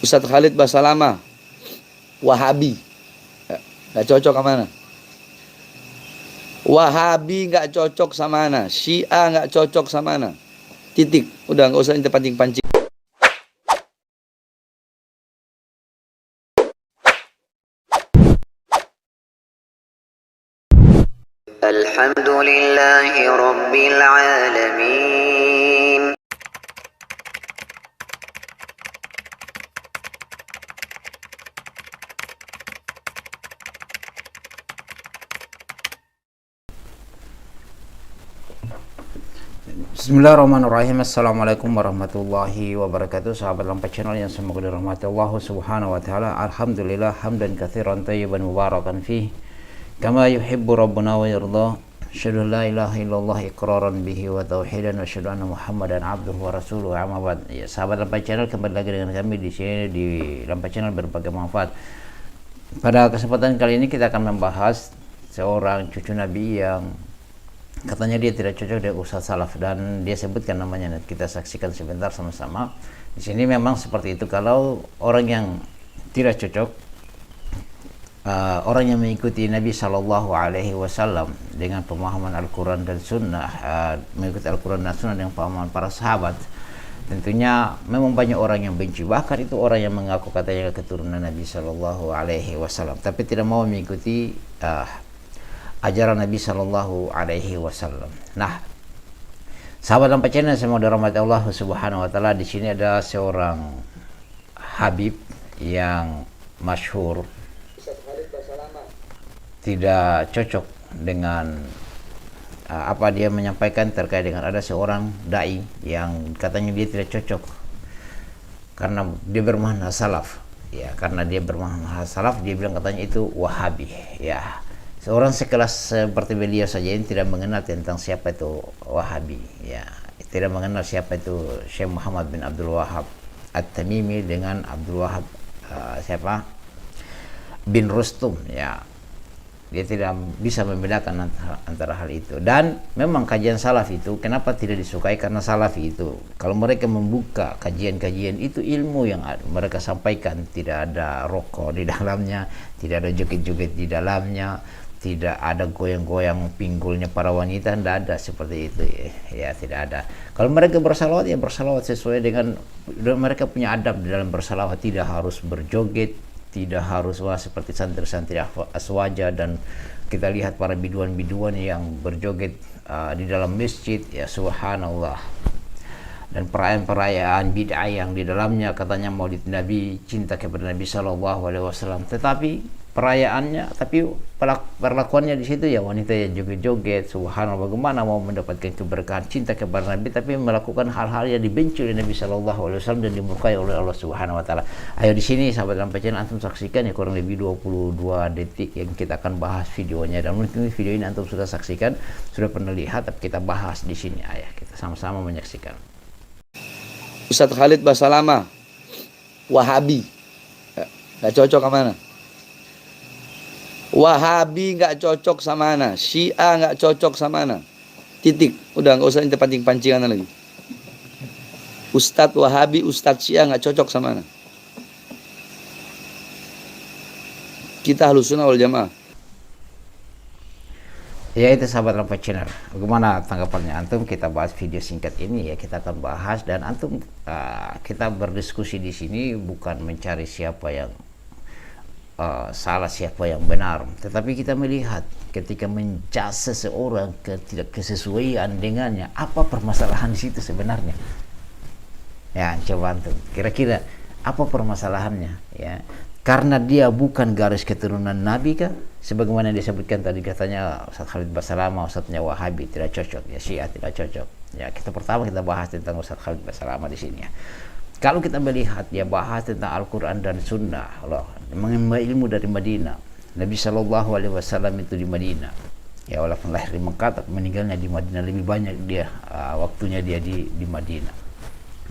Ustadz Khalid Basalamah, Wahabi, nggak cocok sama mana? Wahabi nggak cocok sama mana? Syiah nggak cocok sama mana? Titik. Udah, nggak usah ente pancing-pancing. Alhamdulillahi Rabbil Alamin. Bismillahirrahmanirrahim. Assalamualaikum warahmatullahi wabarakatuh. Sahabat Lampai Channel yang semoga dirahmati Allah subhanahu wa ta'ala. Alhamdulillah hamdan katsiran tayyiban mubarakan fih kama yuhibbu rabbuna wa yarda. Asyhadu an la ilaha illallah iqraran bihi wa tauhidan wa asyhadu anna Muhammadan abduhu wa rasuluhu. Amma ba'd. Ya, sahabat Lampai Channel, kembali lagi dengan kami di sini di Lampai Channel berbagai manfaat. Pada kesempatan kali ini kita akan membahas seorang cucu Nabi yang katanya dia tidak cocok dengan Ustadz Salaf, dan dia sebutkan namanya. Kita saksikan sebentar sama-sama. Di sini memang seperti itu. Kalau orang yang tidak cocok, orang yang mengikuti Nabi Shallallahu Alaihi Wasallam dengan pemahaman Al-Quran dan Sunnah, mengikuti Al-Quran dan Sunnah dengan pemahaman para sahabat, tentunya memang banyak orang yang benci. Bahkan itu orang yang mengaku katanya keturunan Nabi Shallallahu Alaihi Wasallam, tapi tidak mau mengikuti ajaran Nabi Shallallahu Alaihi Wasallam. Nah, sahabat Lampai Channel yang semoga dirahmati Allah Subhanahu Wa Taala, di sini ada seorang Habib yang masyhur tidak cocok dengan apa dia menyampaikan terkait dengan ada seorang dai yang katanya dia tidak cocok karena dia bermanhaj salaf. Ya, karena dia bermanhaj salaf, dia bilang katanya itu Wahabi. Ya, seorang sekelas seperti beliau saja ini tidak mengenal tentang siapa itu Wahabi, ya, tidak mengenal siapa itu Syekh Muhammad bin Abdul Wahab At-Tamimi dengan Abdul Wahab siapa bin Rustum. Ya, dia tidak bisa membedakan antara hal itu. Dan memang kajian salaf itu kenapa tidak disukai, karena salafi itu kalau mereka membuka kajian-kajian itu ilmu yang mereka sampaikan, tidak ada rokok di dalamnya, tidak ada joget-joget di dalamnya, tidak ada goyang-goyang pinggulnya para wanita, tidak ada seperti itu. Ya, tidak ada. Kalau mereka bersalawat, ya bersalawat sesuai dengan mereka punya adab di dalam bersalawat. Tidak harus berjoget, tidak harus seperti santri-santri aswaja, dan kita lihat para biduan-biduan yang berjoget di dalam masjid. Ya, subhanallah. Dan perayaan-perayaan bid'ah yang di dalamnya katanya maulid Nabi, cinta kepada Nabi Shallallahu Alaihi Wasallam, tetapi perayaannya, tapi perlakuannya di situ ya wanita yang joget-joget. Subhanallah, bagaimana mau mendapatkan keberkahan cinta kepada Nabi tapi melakukan hal-hal yang dibenci oleh Nabi Shallallahu Alaihi Wasallam dan dimurkai oleh Allah Subhanahu Wa Taala. Ayo di sini sahabat Lampai Channel, antum saksikan ya, kurang lebih 22 detik yang kita akan bahas videonya, dan mungkin video ini antum sudah saksikan, sudah pernah lihat, tapi kita bahas di sini. Ayo kita sama-sama menyaksikan. Ustadz Khalid Basalamah, Wahabi, nggak cocok sama mana? Wahabi nggak cocok sama mana? Syiah nggak cocok sama mana? Titik. Udah, nggak usah ente pancing-pancingan lagi. Ustadz Wahabi, Ustadz Syiah nggak cocok sama mana? Kita Ahlus Sunnah wal Jamaah. Ya, itu sahabat Lampai Channel, bagaimana tanggapannya antum? Kita bahas video singkat ini ya, kita akan bahas, dan antum kita berdiskusi di sini bukan mencari siapa yang salah siapa yang benar, tetapi kita melihat ketika menjudge seseorang tidak kesesuaian dengannya, apa permasalahan di situ sebenarnya. Ya, coba antum kira-kira apa permasalahannya. Ya, karena dia bukan garis keturunan Nabi kah? Sebagaimana disebutkan tadi, katanya Ustadz Khalid Basalamah Ustadznya Wahabi, tidak cocok. Ya, Syiah tidak cocok. Ya, kita bahas tentang Ustadz Khalid Basalamah di sini ya. Kalau kita melihat, dia bahas tentang Al-Quran dan Sunnah, Allah mengemban ilmu dari Madinah. Nabi Shallallahu Alaihi Wasallam itu di Madinah. Ya, walaupun lahir di Mekah, tapi meninggalnya di Madinah. Lebih banyak dia waktunya dia di Madinah.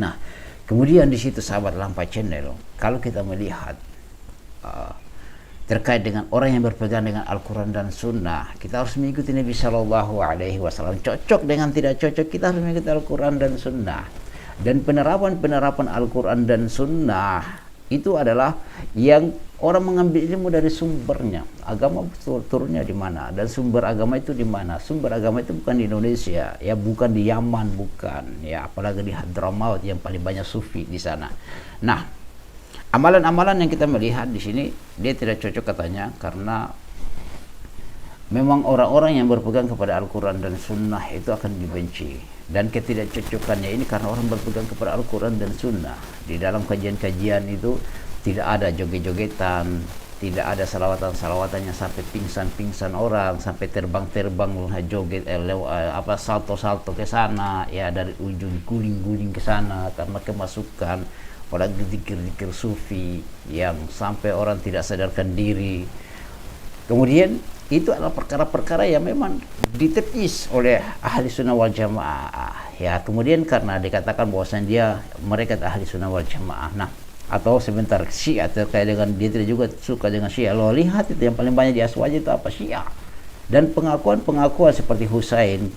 Nah, kemudian di situ sahabat Lampai Channel, kalau kita melihat terkait dengan orang yang berpegang dengan Al-Quran dan Sunnah, kita harus mengikuti Nabi Shallallahu Alaihi Wasallam. Cocok dengan tidak cocok, kita harus mengikuti Al-Quran dan Sunnah. Dan penerapan Al-Quran dan Sunnah itu adalah yang orang mengambil ilmu dari sumbernya. Agama turunnya di mana, dan sumber agama itu di mana? Sumber agama itu bukan di Indonesia, ya bukan di Yaman, bukan, ya apalagi di Hadramaut yang paling banyak sufi di sana. Nah, amalan-amalan yang kita melihat di sini dia tidak cocok katanya karena memang orang-orang yang berpegang kepada Al-Quran dan Sunnah itu akan dibenci. Dan ketidakcocokannya ini karena orang berpegang kepada Al-Quran dan Sunnah. Di dalam kajian-kajian itu tidak ada joget-jogetan, tidak ada salawatan-salawatan yang sampai pingsan-pingsan orang, sampai terbang-terbang joget, salto-salto ke sana, ya dari ujung guling-guling ke sana karena kemasukan orang zikir-zikir sufi yang sampai orang tidak sadarkan diri. Kemudian itu adalah perkara-perkara yang memang ditepis oleh ahli sunnah wal jamaah, ya. Kemudian karena dikatakan bahwasanya mereka ahli sunnah wal jamaah, nah atau sebentar Syiah terkait dengan dia tidak juga suka dengan Syiah. Lo lihat itu yang paling banyak di Aswaj itu apa? Syiah. Dan pengakuan-pengakuan seperti Husain,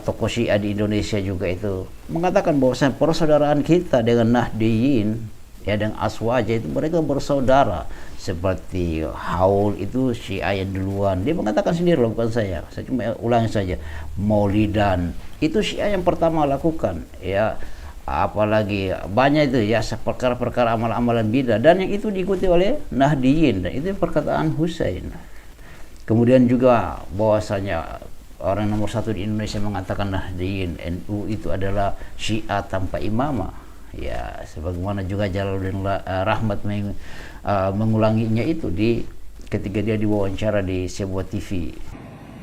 tokoh Syiah di Indonesia juga itu mengatakan bahwasanya persaudaraan kita dengan Nahdiyin, ya, dengan Aswaj itu mereka bersaudara. Seperti Haul itu Syiah yang duluan, dia mengatakan sendiri loh, bukan saya cuma ulangi saja. Maulidan itu Syiah yang pertama lakukan, ya. Apalagi banyak itu, ya, perkara-perkara amalan-amalan bidah, dan yang itu diikuti oleh Nahdiyin, dan itu perkataan Husain. Kemudian juga bahwasanya orang nomor satu di Indonesia mengatakan Nahdiyin, NU itu adalah Syiah tanpa imamah, ya, sebagaimana juga Jalaluddin Rahmat mengulanginya itu ketika dia diwawancara di sebuah TV.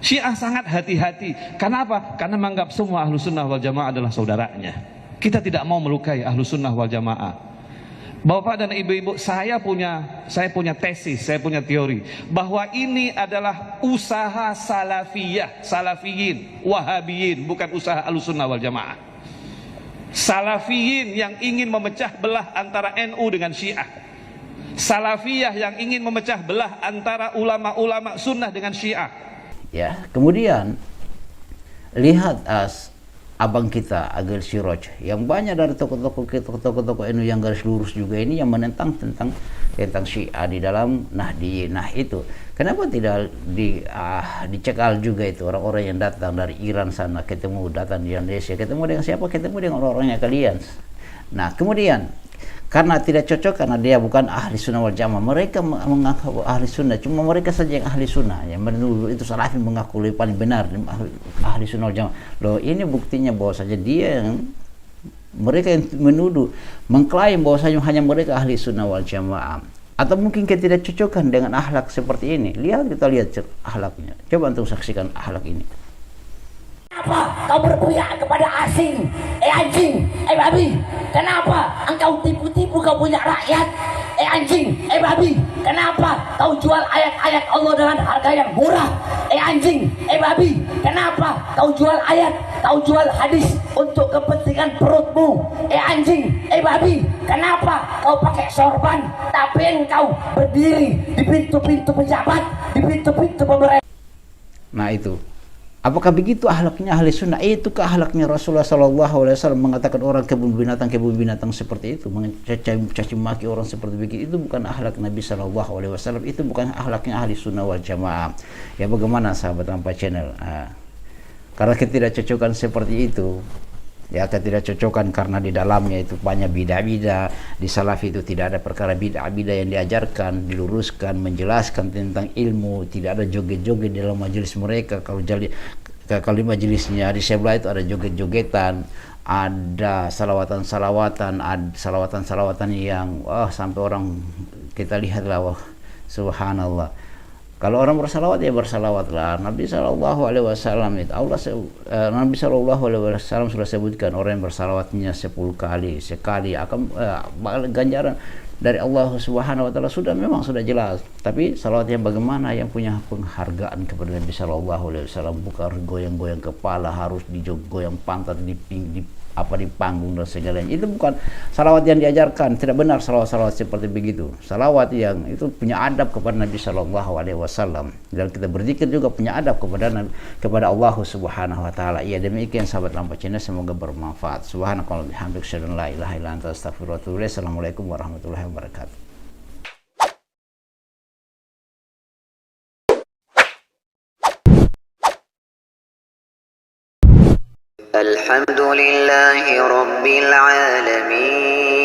Syiah sangat hati-hati. Kenapa? Karena menganggap semua ahlu sunnah wal jamaah adalah saudaranya. Kita tidak mau melukai ahlu sunnah wal jamaah. Bapak dan ibu-ibu, saya punya tesis, saya punya teori bahwa ini adalah usaha salafiyah, salafiyin, wahabiyin, bukan usaha ahlu sunnah wal jamaah. Salafiyin yang ingin memecah belah antara NU dengan Syiah. Salafiyah yang ingin memecah belah antara ulama-ulama sunnah dengan Syiah. Ya, kemudian lihat abang kita Agil Siroj, yang banyak dari tokoh-tokoh NU yang garis lurus juga ini yang menentang tentang Syiah di dalam Nahdiyin. Nah itu kenapa tidak dicekal juga itu orang-orang yang datang dari Iran sana, datang di Indonesia, ketemu dengan siapa? Ketemu dengan orang-orangnya kalian. Nah kemudian karena tidak cocok, karena dia bukan ahli sunnah wal jamaah, mereka mengaku ahli sunnah, cuma mereka saja yang ahli sunnah, yang menuduh itu salafi mengaku lebih paling benar ahli sunnah wal jamaah. Loh, ini buktinya bahwa saja mereka yang menuduh mengklaim bahwa saja hanya mereka ahli sunnah wal jamaah. Atau mungkin ketidakcocokan dengan akhlak seperti ini. Kita lihat akhlaknya. Coba untuk saksikan akhlak ini. Kenapa kau berpihak kepada asing? Anjing, babi. Kenapa engkau tipu-tipu kau punya rakyat? Anjing, babi. Kenapa kau jual ayat-ayat Allah dengan harga yang murah? Anjing, babi. Kenapa kau jual ayat, kau jual hadis untuk kepentingan perutmu? Anjing, babi. Kenapa kau pakai sorban tapi engkau berdiri di pintu-pintu pejabat, di pintu-pintu pemerintah? Nah itu. Apakah begitu akhlaknya ahli sunnah? Itukah akhlaknya Rasulullah SAW mengatakan orang kebun binatang seperti itu, mencaci maki orang seperti begitu? Itu bukan akhlak Nabi SAW, itu bukan akhlaknya ahli sunnah wal jamaah. Ya bagaimana sahabat Ampa Channel? Karena ketidakcocokan seperti itu, ya ketidakcocokan karena di dalamnya itu banyak bidah-bidah. Di salafi itu tidak ada perkara bidah-bidah yang diajarkan, diluruskan, menjelaskan tentang ilmu. Tidak ada joget-joget dalam majelis mereka. Kalau di majelisnya di sebelah itu ada joget-jogetan, ada salawatan-salawatan, ada salawatan-salawatan yang sampai orang kita lihatlah, subhanallah. Kalau orang bersalawat ya bersalawatlah. Nabi SAW itu Nabi SAW sudah sebutkan orang yang bersalawatnya 10 kali, sekali akan ganjaran dari Allah Subhanahu wa taala memang sudah jelas. Tapi salawatnya bagaimana yang punya penghargaan kepada Nabi SAW, bukan goyang-goyang kepala, harus digoyang pantat, apa di panggung dan segalanya. Itu bukan salawat yang diajarkan, tidak benar salawat-salawat seperti begitu. Salawat yang itu punya adab kepada Nabi Shallallahu Alaihi Wasallam, dan kita berzikir juga punya adab kepada Allah Subhanahu Wa Taala. Ya, demikian sahabat Lampu Channel, semoga bermanfaat. Subhanakallah bihamdik, syadun la ilaha illa anta astaghfiruka wa atubu ilaik. Assalamualaikum warahmatullahi wabarakatuh. الحمد لله رب العالمين